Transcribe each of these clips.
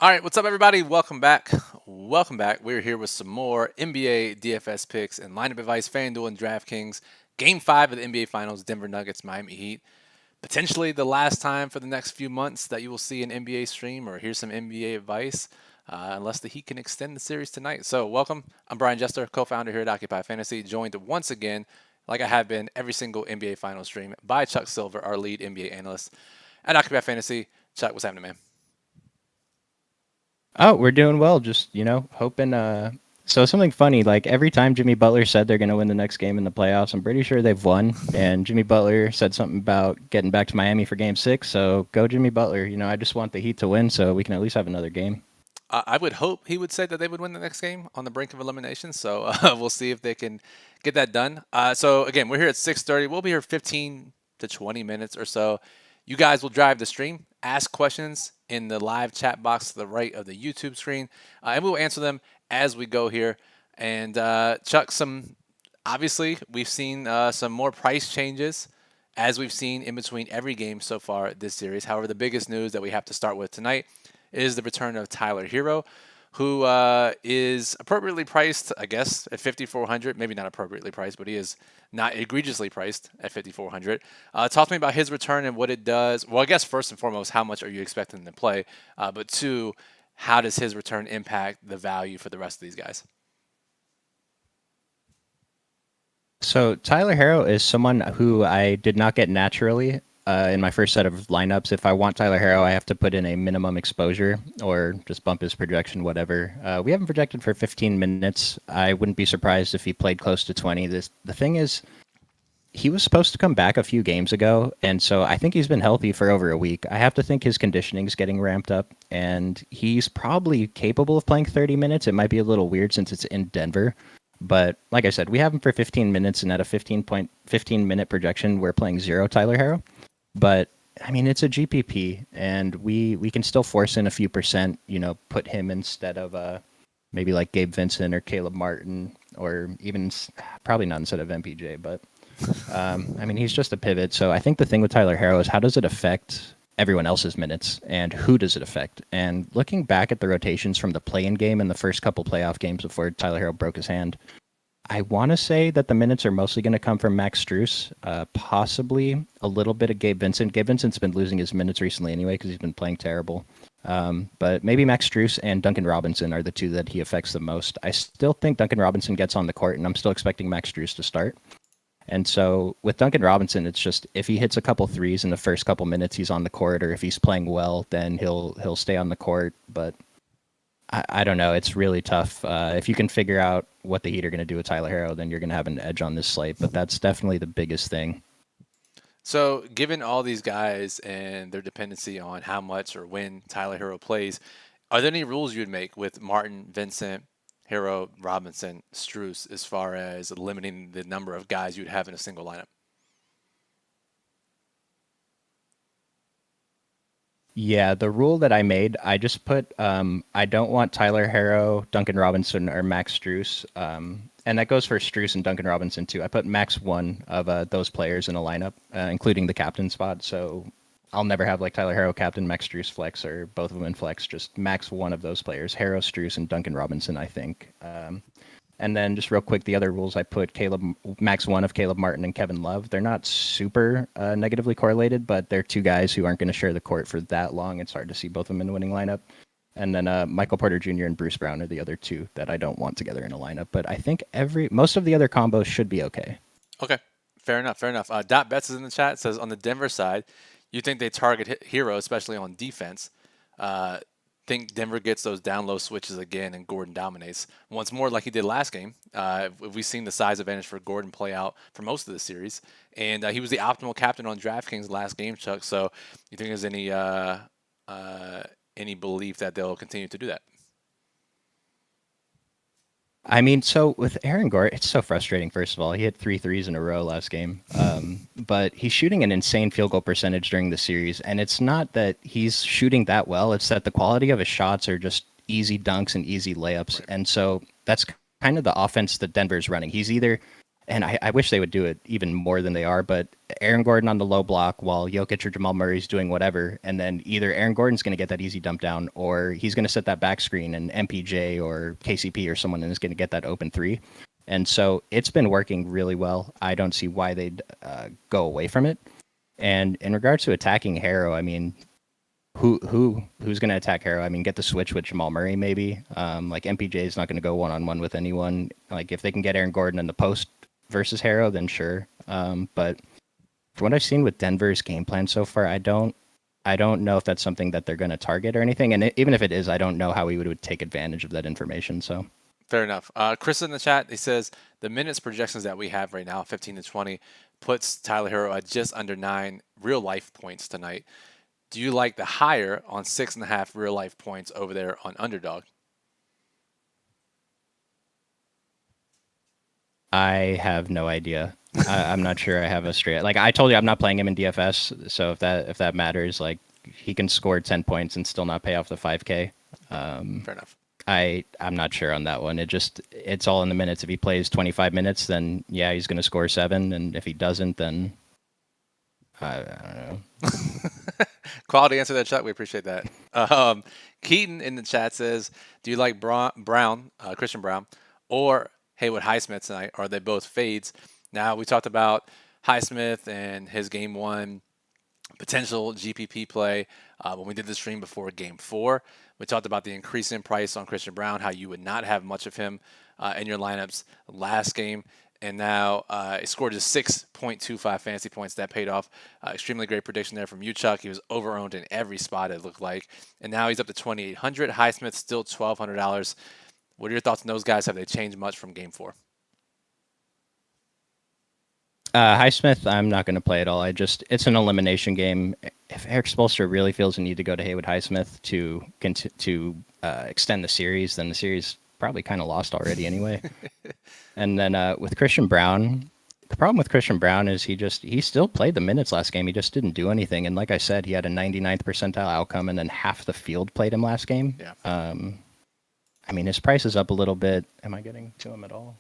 All right, what's up, everybody? Welcome back. Welcome back. We're here with some more NBA DFS picks and lineup advice, FanDuel and DraftKings. Game 5 of the NBA Finals, Denver Nuggets, Miami Heat. Potentially the last time for the next few months that you will see an NBA stream or hear some NBA advice, unless the Heat can extend the series tonight. So, welcome. I'm Brian Jester, co-founder here at Occupy Fantasy, joined once again, like I have been every single NBA Finals stream, by Chuck Silver, our lead NBA analyst at Occupy Fantasy. Chuck, what's happening, man? Oh, we're doing well. Just, hoping. So something funny, like every time Jimmy Butler said they're going to win the next game in the playoffs, I'm pretty sure they've won. And Jimmy Butler said something about getting back to Miami for game 6. So go Jimmy Butler. I just want the Heat to win so we can at least have another game. I would hope he would say that they would win the next game on the brink of elimination. So we'll see if they can get that done. So again, we're here at 6:30. We'll be here 15 to 20 minutes or so. You guys will drive the stream, ask questions in the live chat box to the right of the YouTube screen, and we will answer them as we go here. And Chuck, obviously we've seen some more price changes as we've seen in between every game so far this series. However, the biggest news that we have to start with tonight is the return of Tyler Herro, who is appropriately priced, I guess, at 5,400. Maybe not appropriately priced, but he is not egregiously priced at 5,400. Talk to me about his return and what it does. Well, I guess first and foremost, how much are you expecting to play? But two, how does his return impact the value for the rest of these guys? So Tyler Herro is someone who I did not get naturally in my first set of lineups. If I want Tyler Herro, I have to put in a minimum exposure or just bump his projection, whatever. We haven't projected for 15 minutes. I wouldn't be surprised if he played close to 20. The thing is, he was supposed to come back a few games ago, and so I think he's been healthy for over a week. I have to think his conditioning is getting ramped up, and he's probably capable of playing 30 minutes. It might be a little weird since it's in Denver, but like I said, we have him for 15 minutes, and at a 15-minute projection, we're playing zero Tyler Herro. But I mean, it's a GPP, and we can still force in a few percent. Put him instead of maybe like Gabe Vincent or Caleb Martin, or even probably not instead of MPJ. But I mean, he's just a pivot. So I think the thing with Tyler Herro is how does it affect everyone else's minutes, and who does it affect? And looking back at the rotations from the play-in game and the first couple playoff games before Tyler Herro broke his hand, I want to say that the minutes are mostly going to come from Max Strus, possibly a little bit of Gabe Vincent. Gabe Vincent's been losing his minutes recently anyway because he's been playing terrible. But maybe Max Strus and Duncan Robinson are the two that he affects the most. I still think Duncan Robinson gets on the court, and I'm still expecting Max Strus to start. And so with Duncan Robinson, it's just if he hits a couple threes in the first couple minutes, he's on the court, or if he's playing well, then he'll stay on the court. But I don't know. It's really tough. If you can figure out what the Heat are going to do with Tyler Herro, then you're going to have an edge on this slate. But that's definitely the biggest thing. So, given all these guys and their dependency on how much or when Tyler Hero plays, are there any rules you would make with Martin, Vincent, Hero, Robinson, Struce as far as limiting the number of guys you'd have in a single lineup? Yeah, the rule that I made, I just put I don't want Tyler Herro, Duncan Robinson, or Max Strus. And that goes for Strus and Duncan Robinson too. I put max one of those players in a lineup, including the captain spot. So I'll never have like Tyler Herro captain, Max Strus flex, or both of them in flex. Just max one of those players: Herro, Strus, and Duncan Robinson. I think. And then just real quick, the other rules I put max one of Caleb Martin and Kevin Love. They're not super negatively correlated, but they're two guys who aren't going to share the court for that long. It's hard to see both of them in the winning lineup. And then Michael Porter Jr. and Bruce Brown are the other two that I don't want together in a lineup. But I think most of the other combos should be okay. Okay, fair enough. Fair enough. Dot Betts is in the chat. Says on the Denver side, you think they target Hero, especially on defense. Think Denver gets those down low switches again and Gordon dominates once more like he did last game. We've seen the size advantage for Gordon play out for most of the series, and he was the optimal captain on DraftKings last game, Chuck. So you think there's any belief that they'll continue to do that? I mean, so with Aaron Gordon, it's so frustrating. First of all, he hit 3 threes in a row last game, but he's shooting an insane field goal percentage during the series. And it's not that he's shooting that well; it's that the quality of his shots are just easy dunks and easy layups. Right. And so that's kind of the offense that Denver's running. He's either and I wish they would do it even more than they are, but Aaron Gordon on the low block while Jokic or Jamal Murray's doing whatever, and then either Aaron Gordon's going to get that easy dump down, or he's going to set that back screen, and MPJ or KCP or someone is going to get that open three. And so it's been working really well. I don't see why they'd go away from it. And in regards to attacking Herro, I mean, who's going to attack Herro? I mean, get the switch with Jamal Murray maybe. Like MPJ is not going to go one-on-one with anyone. Like if they can get Aaron Gordon in the post versus Herro, then sure. But from what I've seen with Denver's game plan so far, I don't know if that's something that they're going to target or anything. And even if it is, I don't know how we would take advantage of that information. So fair enough. Chris in the chat, he says the minutes projections that we have right now, 15 to 20, puts Tyler Herro at just under 9 real life points tonight. Do you like the higher on 6.5 real life points over there on Underdog? I have no idea. I'm not sure I have a straight. Like I told you, I'm not playing him in DFS. So if that matters, like he can score 10 points and still not pay off the 5K. Fair enough. I'm not sure on that one. It's all in the minutes. If he plays 25 minutes, then yeah, he's going to score 7. And if he doesn't, then I don't know. Quality answer that, Chuck. We appreciate that. Keaton in the chat says, do you like Christian Brown, or Haywood Highsmith tonight? Are they both fades? Now, we talked about Highsmith and his game 1 potential GPP play when we did the stream before game 4. We talked about the increase in price on Christian Brown, how you would not have much of him in your lineups last game. And now he scored just 6.25 fantasy points. That paid off. Extremely great prediction there from you, Chuck. He was over-owned in every spot, it looked like. And now he's up to $2,800. Highsmith still $1,200. What are your thoughts on those guys? Have they changed much from game 4? Highsmith, I'm not going to play at all. It's an elimination game. If Eric Spoelstra really feels a need to go to Haywood Highsmith to extend the series, then the series probably kind of lost already anyway. And then with Christian Brown, the problem with Christian Brown is he still played the minutes last game. He just didn't do anything. And like I said, he had a 99th percentile outcome, and then half the field played him last game. Yeah. I mean, his price is up a little bit. Am I getting to him at all?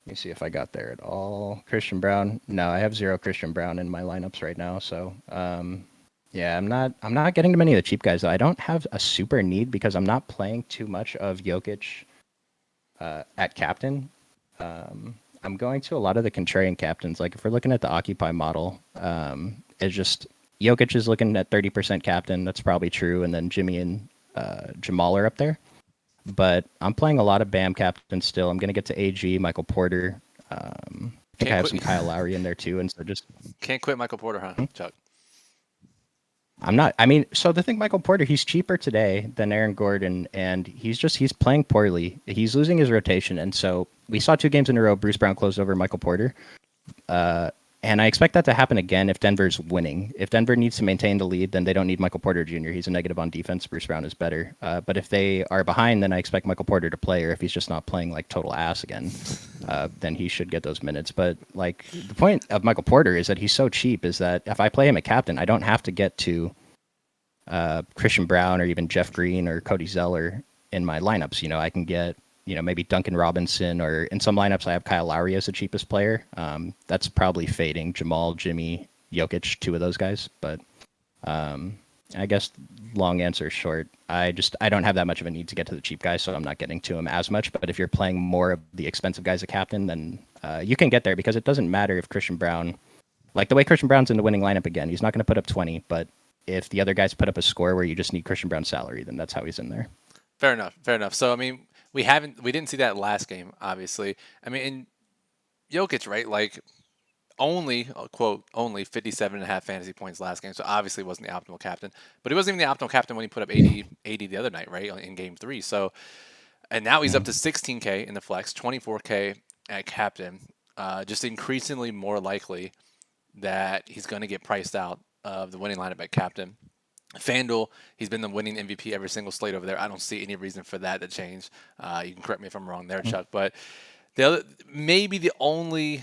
Let me see if I got there at all. Christian Brown. No, I have 0 Christian Brown in my lineups right now. So, yeah, I'm not getting to many of the cheap guys, though. I don't have a super need because I'm not playing too much of Jokic at captain. I'm going to a lot of the contrarian captains. Like if we're looking at the Occupy model, it's just Jokic is looking at 30% captain. That's probably true. And then Jimmy and Jamal are up there. But I'm playing a lot of BAM captains still. I'm going to get to AG, Michael Porter. I think I have some Kyle Lowry in there too. And so just can't quit Michael Porter, huh, Chuck? I'm not. I mean, so the thing, Michael Porter, he's cheaper today than Aaron Gordon, and he's playing poorly. He's losing his rotation, and so we saw 2 games in a row. Bruce Brown closed over Michael Porter, and I expect that to happen again if Denver's winning. If Denver needs to maintain the lead, then they don't need Michael Porter Jr. He's a negative on defense. Bruce Brown is better. But if they are behind, then I expect Michael Porter to play, or if he's just not playing like total ass again, then he should get those minutes. But like the point of Michael Porter is that he's so cheap is that if I play him at captain, I don't have to get to Christian Brown or even Jeff Green or Cody Zeller in my lineups. You know, I can get, maybe Duncan Robinson, or in some lineups I have Kyle Lowry as the cheapest player. That's probably fading Jamal, Jimmy, Jokic, 2 of those guys. But I guess long answer short, I don't have that much of a need to get to the cheap guys, so I'm not getting to them as much. But if you're playing more of the expensive guys a captain, then you can get there, because it doesn't matter if Christian Brown, like the way Christian Brown's in the winning lineup again, he's not going to put up 20, but if the other guys put up a score where you just need Christian Brown's salary, then that's how he's in there. Fair enough. So, I mean, we didn't see that last game, obviously. I mean, in Jokic, right? Like only 57.5 fantasy points last game. So obviously wasn't the optimal captain, but he wasn't even the optimal captain when he put up 80 the other night, right? In game 3. So, and now he's up to 16K in the flex, 24K at captain. Just increasingly more likely that he's going to get priced out of the winning lineup at captain. FanDuel, he's been the winning MVP every single slate over there. I don't see any reason for that to change. You can correct me if I'm wrong there, Chuck. But maybe the only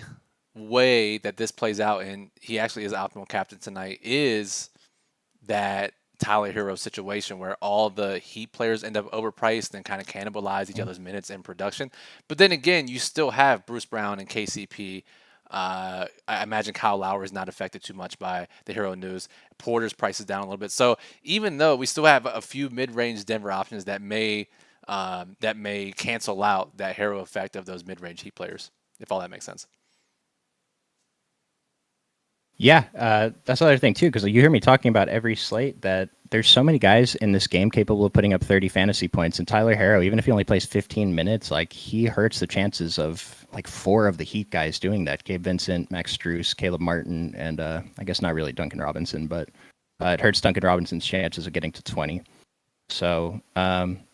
way that this plays out, and he actually is optimal captain tonight, is that Tyler Hero situation where all the Heat players end up overpriced and kind of cannibalize each other's minutes in production. But then again, you still have Bruce Brown and KCP. I imagine Kyle Lowry is not affected too much by the Hero news. Porter's price is down a little bit. So even though we still have a few mid-range Denver options that may cancel out that Hero effect of those mid-range Heat players, if all that makes sense. Yeah, that's the other thing too, because you hear me talking about every slate that there's so many guys in this game capable of putting up 30 fantasy points, and Tyler Herro, even if he only plays 15 minutes, like he hurts the chances of like 4 of the Heat guys doing that: Gabe Vincent, Max Strus, Caleb Martin, and I guess not really Duncan Robinson, but it hurts Duncan Robinson's chances of getting to 20. So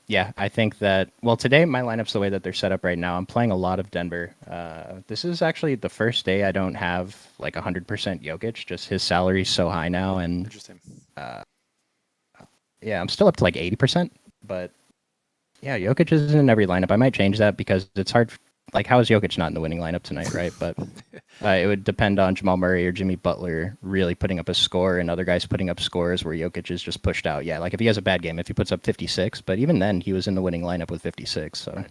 yeah, I think that, well, today my lineup's the way that they're set up right now. I'm playing a lot of Denver. This is actually the first day I don't have like 100% Jokic. Just his salary's so high now, and Interesting. yeah, I'm still up to like 80%. But yeah, Jokic is in every lineup. I might change that because it's hard. Like, how is Jokic not in the winning lineup tonight, right? But it would depend on Jamal Murray or Jimmy Butler really putting up a score and other guys putting up scores where Jokic is just pushed out. Yeah, like if he has a bad game, if he puts up 56, but even then he was in the winning lineup with 56. So,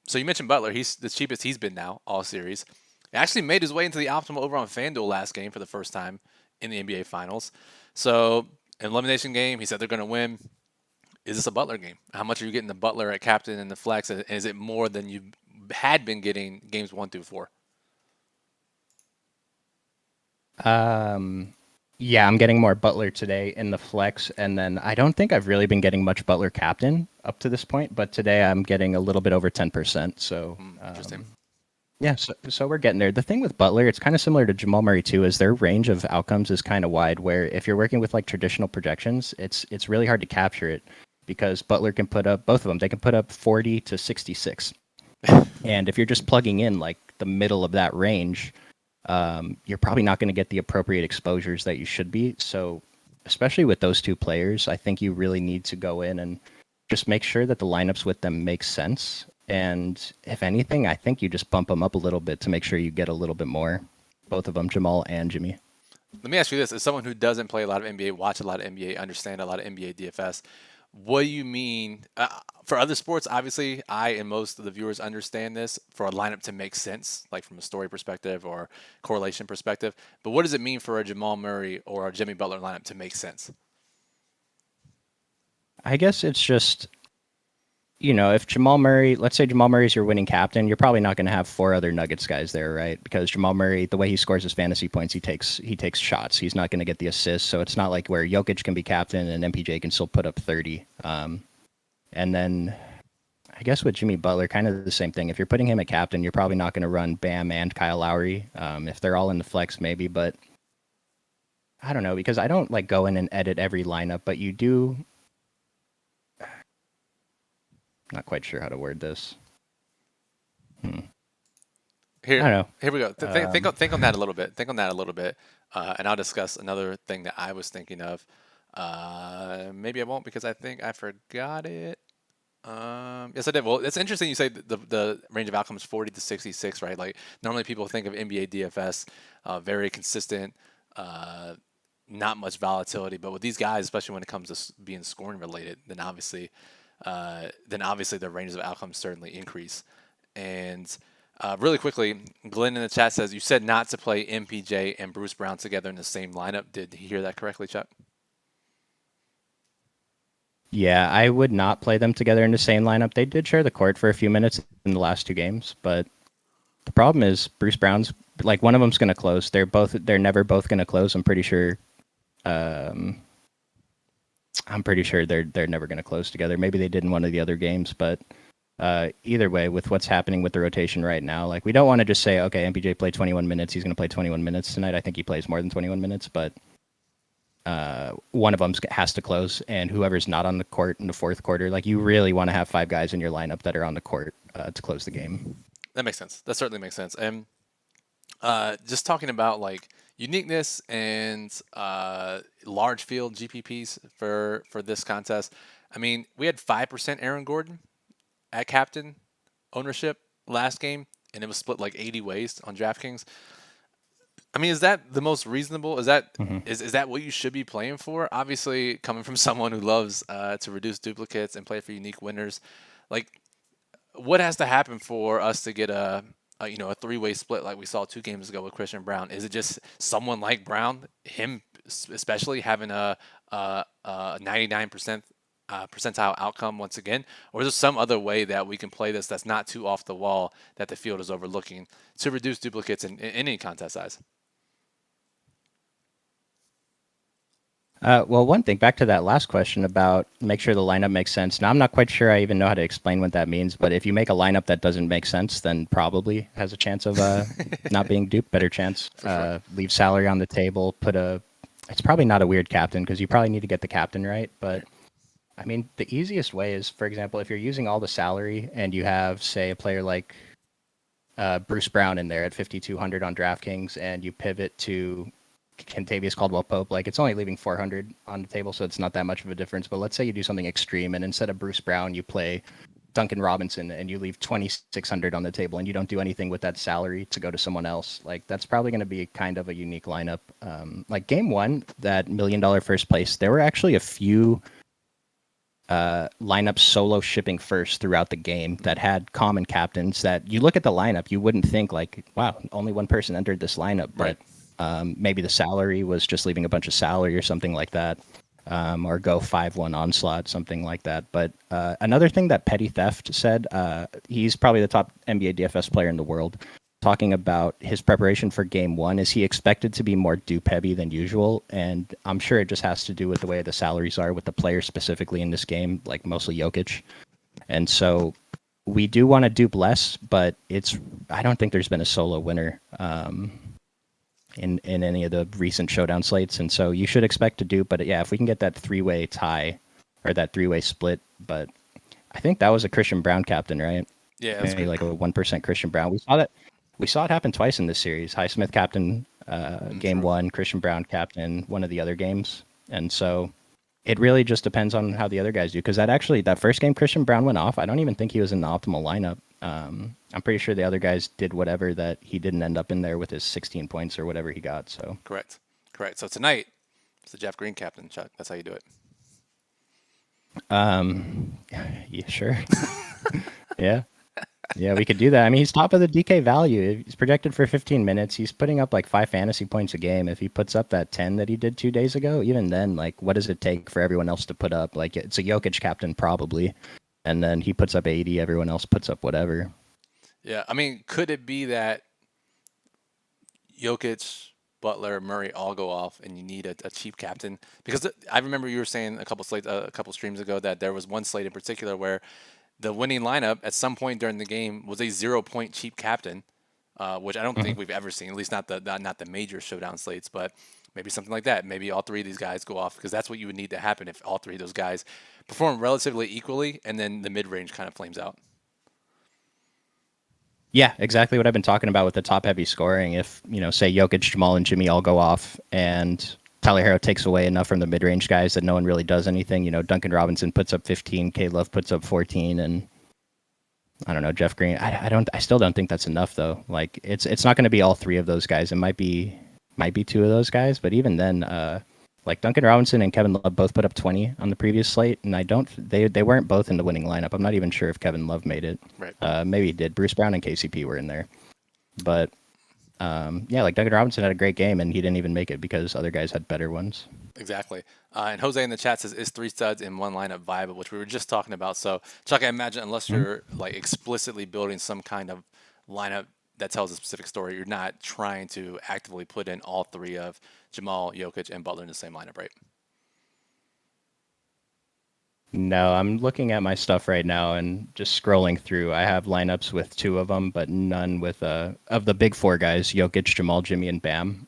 So you mentioned Butler. He's the cheapest he's been now all series. He actually made his way into the optimal over on FanDuel last game for the first time in the NBA Finals. So an elimination game, he said they're going to win. Is this a Butler game? How much are you getting the Butler at captain and the flex? And is it more than you had been getting games 1 through 4? yeah, I'm getting more Butler today in the flex, and then I don't think I've really been getting much Butler captain up to this point, but today I'm getting a little bit over 10%. So Interesting. yeah, so we're getting there. The thing with Butler, it's kind of similar to Jamal Murray too, is their range of outcomes is kind of wide. Where if you're working with like traditional projections, it's really hard to capture it because Butler can put up, both of them, they can put up 40 to 66, and if you're just plugging in like the middle of that range, you're probably not going to get the appropriate exposures that you should be. So, especially with those two players, I think you really need to go in and just make sure that the lineups with them make sense. And if anything, I think you just bump them up a little bit to make sure you get a little bit more. Both of them, Jamal and Jimmy. Let me ask you this: as someone who doesn't play a lot of NBA, watch a lot of NBA, understand a lot of NBA DFS, what do you mean for other sports? Obviously, I and most of the viewers understand this for a lineup to make sense, like from a story perspective or correlation perspective. But what does it mean for a Jamal Murray or a Jimmy Butler lineup to make sense? I guess it's just, if Jamal Murray, let's say Jamal Murray's your winning captain, you're probably not going to have 4 other Nuggets guys there, right? Because Jamal Murray, the way he scores his fantasy points, he takes shots. He's not going to get the assists, so it's not like where Jokic can be captain and MPJ can still put up 30. And then I guess with Jimmy Butler, kind of the same thing. If you're putting him at captain, you're probably not going to run Bam and Kyle Lowry. If they're all in the flex, maybe, but I don't know, because I don't like go in and edit every lineup, but you do. Not quite sure how to word this. Here, I don't know. here we go. Think on that a little bit. Think on that a little bit, and I'll discuss another thing that I was thinking of. Maybe I won't because I think I forgot it. Yes, I did. Well, it's interesting you say the range of outcomes 40 to 66, right? Like normally people think of NBA DFS, very consistent, not much volatility. But with these guys, especially when it comes to being scoring related, then obviously the ranges of outcomes certainly increase. And really quickly, Glenn in the chat says you said not to play MPJ and Bruce Brown together in the same lineup. Did he hear that correctly, Chuck? Yeah, I would not play them together in the same lineup. They did share the court for a few minutes in the last 2 games, but the problem is Bruce Brown's like one of them's going to close. They're never both going to close. I'm pretty sure. I'm pretty sure they're never going to close together. Maybe they did in one of the other games, but either way, with what's happening with the rotation right now, like we don't want to just say, okay, MPJ played 21 minutes. He's going to play 21 minutes tonight. I think he plays more than 21 minutes, but one of them has to close, and whoever's not on the court in the fourth quarter, like you really want to have 5 guys in your lineup that are on the court to close the game. That makes sense. That certainly makes sense. And just talking about like uniqueness and large field GPPs for this contest. I mean, we had 5% Aaron Gordon at captain ownership last game, and it was split like 80 ways on DraftKings. I mean, is that the most reasonable? Is that Hmm. is that what you should be playing for? Obviously, coming from someone who loves to reduce duplicates and play for unique winners, like what has to happen for us to get a three-way split like we saw 2 games ago with Christian Brown? Is it just someone like Brown, him especially having a 99% percentile outcome once again, or is there some other way that we can play this that's not too off the wall that the field is overlooking to reduce duplicates in any contest size? Well, one thing, back to that last question about make sure the lineup makes sense. Now, I'm not quite sure I even know how to explain what that means, but if you make a lineup that doesn't make sense, then probably has a chance of not being duped, better chance. For sure. Leave salary on the table, it's probably not a weird captain because you probably need to get the captain right. But Right. I mean, the easiest way is, for example, if you're using all the salary and you have, say, a player like Bruce Brown in there at 5,200 on DraftKings, and you pivot to Kentavious Caldwell Pope, like it's only leaving 400 on the table, so it's not that much of a difference. But let's say you do something extreme, and instead of Bruce Brown, you play Duncan Robinson, and you leave 2,600 on the table, and you don't do anything with that salary to go to someone else. Like that's probably going to be kind of a unique lineup. Like game one, that $1 million first place, there were actually a few lineups solo shipping first throughout the game that had common captains that you look at the lineup, you wouldn't think like, wow, only one person entered this lineup, Right. but maybe the salary was just leaving a bunch of salary or something like that, or go 5-1 onslaught, something like that. But another thing that Petty Theft said, he's probably the top NBA DFS player in the world, talking about his preparation for game one. Is he expected to be more dupe heavy than usual? And I'm sure it just has to do with the way the salaries are with the players specifically in this game, like mostly Jokic. And so we do want to dupe less, but I don't think there's been a solo winner in any of the recent showdown slates. And so you should expect to dupe, but yeah, if we can get that three-way tie or that three-way split, but I think that was a Christian Brown captain, right? Yeah, that's Maybe good. like a 1% Christian Brown. We saw it happen twice in this series. Highsmith captain game True. one, Christian Brown captain one of the other games, and so it really just depends on how the other guys do. Because that first game Christian Brown went off. I don't even think he was in the optimal lineup. I'm pretty sure the other guys did whatever that he didn't end up in there with his 16 points or whatever he got. So Correct. Correct. So tonight, it's the Jeff Green captain, Chuck. That's how you do it. yeah, sure, yeah. Yeah, we could do that. I mean, he's top of the DK value. He's projected for 15 minutes. He's putting up like 5 fantasy points a game. If he puts up that 10 that he did 2 days ago, even then, like, what does it take for everyone else to put up? Like, it's a Jokic captain probably, and then he puts up 80. Everyone else puts up whatever. Yeah. I mean, could it be that Jokic, Butler, Murray all go off, and you need a cheap captain? Because I remember you were saying a couple streams ago that there was one slate in particular where the winning lineup at some point during the game was a 0 point cheap captain, which I don't Hmm. think we've ever seen. At least not the major showdown slates, but maybe something like that. Maybe all three of these guys go off because that's what you would need to happen if all three of those guys perform relatively equally, and then the mid range kind of flames out. Yeah, exactly what I've been talking about with the top heavy scoring. If, say Jokic, Jamal, and Jimmy all go off and Tyler Herro takes away enough from the mid range guys that no one really does anything. Duncan Robinson puts up 15, K Love puts up 14, and I don't know, Jeff Green. I still don't think that's enough though. Like it's not going to be all three of those guys. It might be two of those guys, but even then, like Duncan Robinson and Kevin Love both put up 20 on the previous slate, and they weren't both in the winning lineup. I'm not even sure if Kevin Love made it. Right. Maybe he did. Bruce Brown and KCP were in there, but yeah, like Duncan Robinson had a great game, and he didn't even make it because other guys had better ones. Exactly. And Jose in the chat says, "Is three studs in one lineup viable?" Which we were just talking about. So, Chuck, I imagine unless Mhm. you're like explicitly building some kind of lineup that tells a specific story, you're not trying to actively put in all three of Jamal, Jokic, and Butler in the same lineup, right? No, I'm looking at my stuff right now and just scrolling through. I have lineups with two of them, but none with of the big four guys: Jokic, Jamal, Jimmy, and Bam.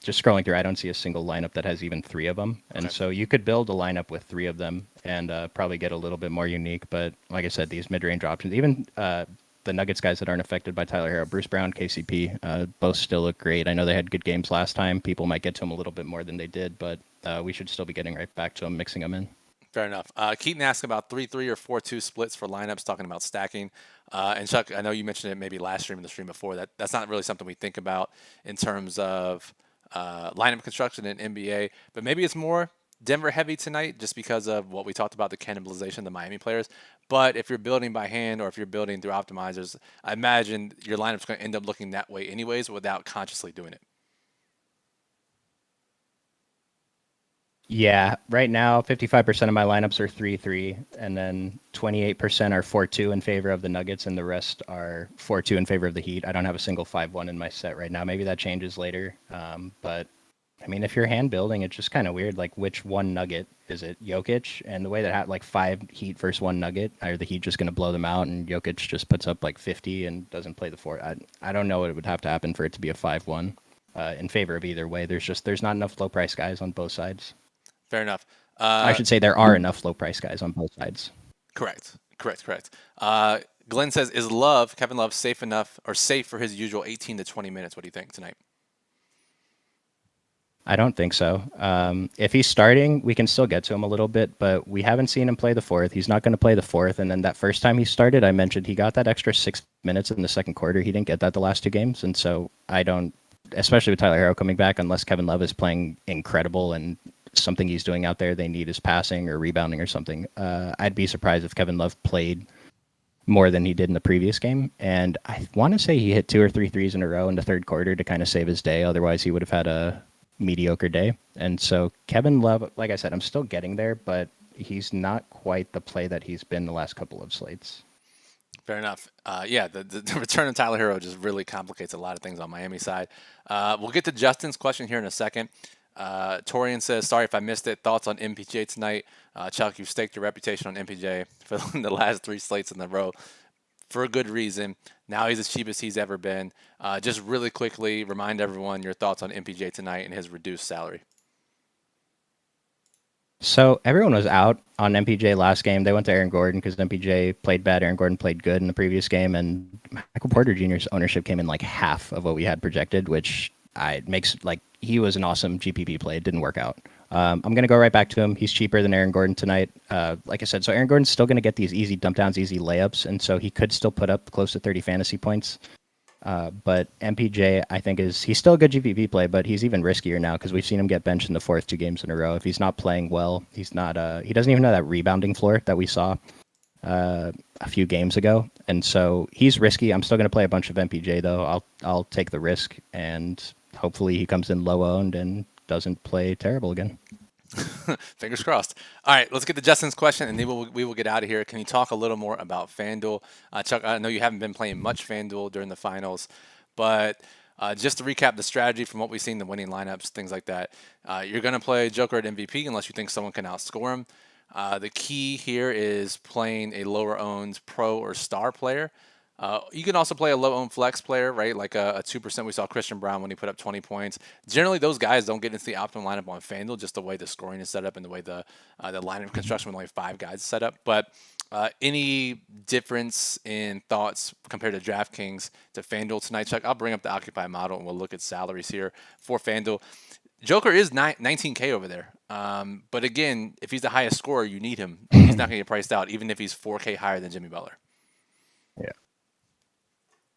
Just scrolling through, I don't see a single lineup that has even three of them. And Okay. so you could build a lineup with three of them and probably get a little bit more unique. But like I said, these mid-range options, even the Nuggets guys that aren't affected by Tyler Herro, Bruce Brown, KCP, both still look great. I know they had good games last time. People might get to them a little bit more than they did, but we should still be getting right back to them, mixing them in. Fair enough. Keaton asked about 3-3 or 4-2 splits for lineups, talking about stacking. And Chuck, I know you mentioned it maybe last stream and the stream before. That's not really something we think about in terms of lineup construction in NBA, but maybe it's more Denver heavy tonight just because of what we talked about, the cannibalization of the Miami players. But if you're building by hand or if you're building through optimizers, I imagine your lineup's going to end up looking that way anyways without consciously doing it. Yeah, right now 55% of my lineups are 3-3, and then 28% are 4-2 in favor of the Nuggets, and the rest are 4-2 in favor of the Heat. I don't have a single 5-1 in my set right now. Maybe that changes later. But I mean, if you're hand building, it's just kind of weird. Like, which one Nugget is it? Jokic, and the way that like 5 Heat versus 1 Nugget, are the Heat just going to blow them out, and Jokic just puts up like 50 and doesn't play the 4? I don't know what it would have to happen for it to be a 5-1 in favor of either way. There's not enough low price guys on both sides. Fair enough. I should say there are enough low price guys on both sides. Correct. Glenn says, is Kevin Love, safe enough or safe for his usual 18 to 20 minutes? What do you think tonight? I don't think so. If he's starting, we can still get to him a little bit, but we haven't seen him play the fourth. He's not going to play the fourth. And then that first time he started, I mentioned he got that extra 6 minutes in the second quarter. He didn't get that the last 2 games. And so I don't, especially with Tyler Herro coming back, unless Kevin Love is playing incredible and something he's doing out there they need is passing or rebounding or something. I'd be surprised if Kevin Love played more than he did in the previous game. And I want to say he hit 2 or 3 threes in a row in the third quarter to kind of save his day. Otherwise, he would have had a mediocre day. And so Kevin Love, like I said, I'm still getting there, but he's not quite the play that he's been the last couple of slates. Fair enough. The return of Tyler Herro just really complicates a lot of things on Miami side. We'll get to Justin's question here in a second. Torian says, sorry if I missed it. Thoughts on MPJ tonight? Chuck, you've staked your reputation on MPJ for the last 3 slates in a row for a good reason. Now he's as cheap as he's ever been. Just really quickly, remind everyone your thoughts on MPJ tonight and his reduced salary. So everyone was out on MPJ last game. They went to Aaron Gordon because MPJ played bad. Aaron Gordon played good in the previous game. And Michael Porter Jr.'s ownership came in like half of what we had projected, which makes like he was an awesome GPP play. It didn't work out. I'm going to go right back to him. He's cheaper than Aaron Gordon tonight. Like I said, so Aaron Gordon's still going to get these easy dump downs, easy layups, and so he could still put up close to 30 fantasy points. But MPJ, I think, he's still a good GPP play, but he's even riskier now because we've seen him get benched in the fourth 2 games in a row. If he's not playing well, he doesn't even have that rebounding floor that we saw a few games ago, and so he's risky. I'm still going to play a bunch of MPJ though. I'll take the risk, and hopefully he comes in low owned and doesn't play terrible again. Fingers crossed. All right, let's get to Justin's question, and then we will get out of here. Can you talk a little more about FanDuel? Chuck, I know you haven't been playing much FanDuel during the finals, but just to recap the strategy from what we've seen, the winning lineups, things like that, you're going to play Joker at MVP unless you think someone can outscore him. The key here is playing a lower-owned pro or star player. You can also play a low-owned flex player, right? Like a 2%. We saw Christian Brown when he put up 20 points. Generally, those guys don't get into the optimum lineup on FanDuel, just the way the scoring is set up and the way the lineup construction with only 5 guys is set up. But any difference in thoughts compared to DraftKings to FanDuel tonight, Chuck? I'll bring up the Occupy model and we'll look at salaries here for FanDuel. Joker is 19K over there. But again, if he's the highest scorer, you need him. He's not going to get priced out, even if he's 4K higher than Jimmy Butler.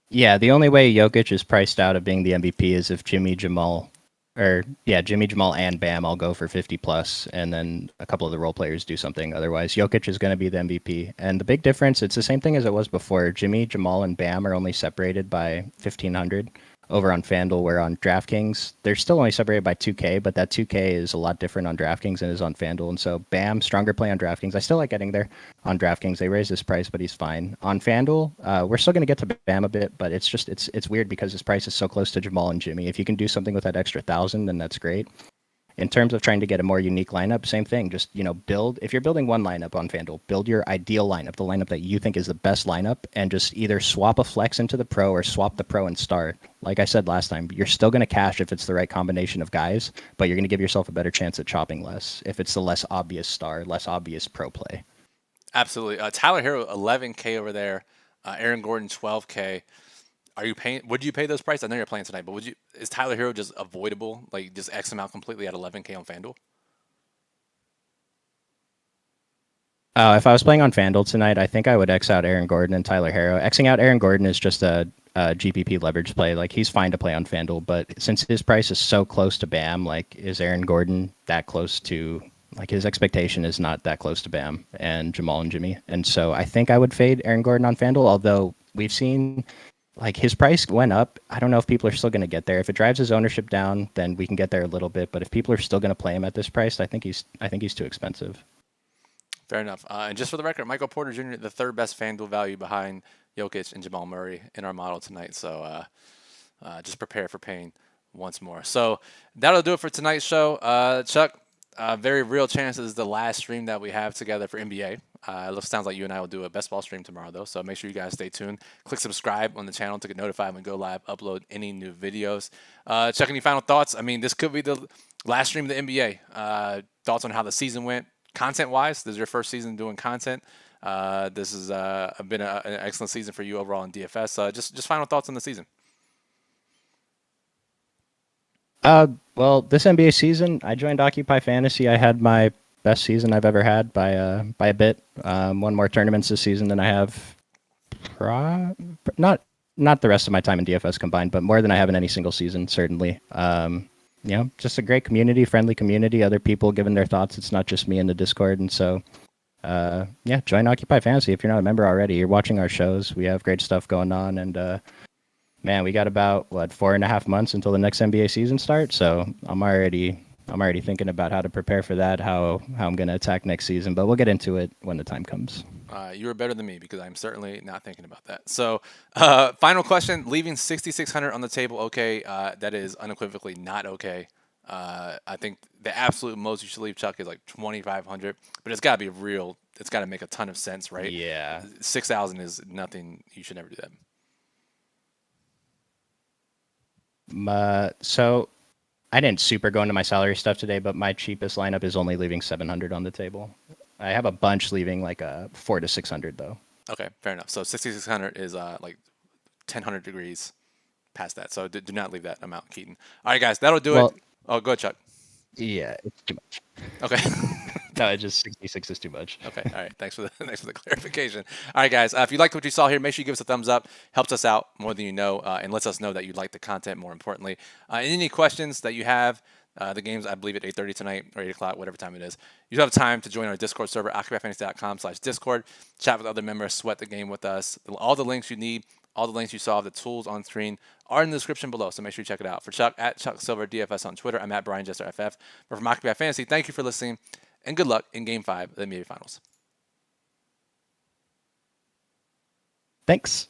Yeah, the only way Jokic is priced out of being the MVP is if Jimmy, Jamal, and Bam all go for 50 plus, and then a couple of the role players do something. Otherwise, Jokic is going to be the MVP. And the big difference, it's the same thing as it was before. Jimmy, Jamal, and Bam are only separated by 1,500 over on FanDuel, where on DraftKings, they're still only separated by 2K, but that 2K is a lot different on DraftKings than it is on FanDuel. And so Bam, stronger play on DraftKings. I still like getting there on DraftKings. They raised his price, but he's fine. On FanDuel, we're still going to get to Bam a bit, but it's weird because his price is so close to Jamal and Jimmy. If you can do something with that extra 1,000, then that's great. In terms of trying to get a more unique lineup, same thing. Just, if you're building one lineup on FanDuel, build your ideal lineup, the lineup that you think is the best lineup, and just either swap a flex into the pro or swap the pro and star. Like I said last time, you're still going to cash if it's the right combination of guys, but you're going to give yourself a better chance at chopping less if it's the less obvious star, less obvious pro play. Absolutely. Tyler Herro, 11K over there. Aaron Gordon, 12K. Are you paying? Would you pay those prices? I know you're playing tonight, but is Tyler Herro just avoidable? Like just X him out completely at 11K on FanDuel? If I was playing on FanDuel tonight, I think I would X out Aaron Gordon and Tyler Herro. Xing out Aaron Gordon is just a GPP leverage play. Like, he's fine to play on FanDuel, but since his price is so close to Bam, like, is Aaron Gordon that close to, like, his expectation is not that close to Bam and Jamal and Jimmy. And so I think I would fade Aaron Gordon on FanDuel, although we've seen, like, his price went up. I don't know if people are still going to get there. If it drives his ownership down, then we can get there a little bit. But if people are still going to play him at this price, I think he's too expensive. Fair enough. And just for the record, Michael Porter Jr., the third best FanDuel value behind Jokic and Jamal Murray in our model tonight. So just prepare for pain once more. So that'll do it for tonight's show. Chuck, very real chance this is the last stream that we have together for NBA. Sounds like you and I will do a best ball stream tomorrow, though. So make sure you guys stay tuned. Click subscribe on the channel to get notified when we go live, upload any new videos. Chuck, any final thoughts? I mean, this could be the last stream of the NBA. Thoughts on how the season went? Content-wise, this is your first season doing content. This has been an excellent season for you overall in DFS. Just final thoughts on the season. Well, this NBA season, I joined Occupy Fantasy. I had my best season I've ever had by a bit. Won more tournaments this season than I have, not the rest of my time in DFS combined, but more than I have in any single season, certainly. Just a great community, friendly community, other people giving their thoughts. It's not just me in the Discord. And so, join Occupy Fantasy. If you're not a member already, you're watching our shows. We have great stuff going on. And, man, we got about, 4.5 months until the next NBA season starts. So I'm already thinking about how to prepare for that, how I'm going to attack next season. But we'll get into it when the time comes. You are better than me because I'm certainly not thinking about that. So, final question: leaving 6,600 on the table, okay? That is unequivocally not okay. I think the absolute most you should leave, Chuck, is like 2,500, but it's got to be real. It's got to make a ton of sense, right? Yeah. 6,000 is nothing. You should never do that. So I didn't super go into my salary stuff today, but my cheapest lineup is only leaving 700 on the table. I have a bunch leaving like 400 to 600 though. Okay, fair enough. So 6,600 is like 1,000 degrees past that. So do not leave that amount, Keaton. All right, guys, that'll do it. Oh, go ahead, Chuck. Yeah, it's too much. Okay. No, it's just 66 is too much. Okay. All right. Thanks for the clarification. All right, guys. If you liked what you saw here, make sure you give us a thumbs up. Helps us out more than you know, and lets us know that you like the content. More importantly, any questions that you have, the game's I believe at 8:30 tonight or 8 o'clock, whatever time it is. You have time to join our Discord server, occupyfantasy.com/Discord. Chat with other members, sweat the game with us. All the links you need. All the links you saw of the tools on screen are in the description below, so make sure you check it out. For Chuck, at Chuck Silver DFS on Twitter, I'm at Brian Jester FF. But from Occupy Fantasy, thank you for listening, and good luck in Game 5 of the NBA Finals. Thanks.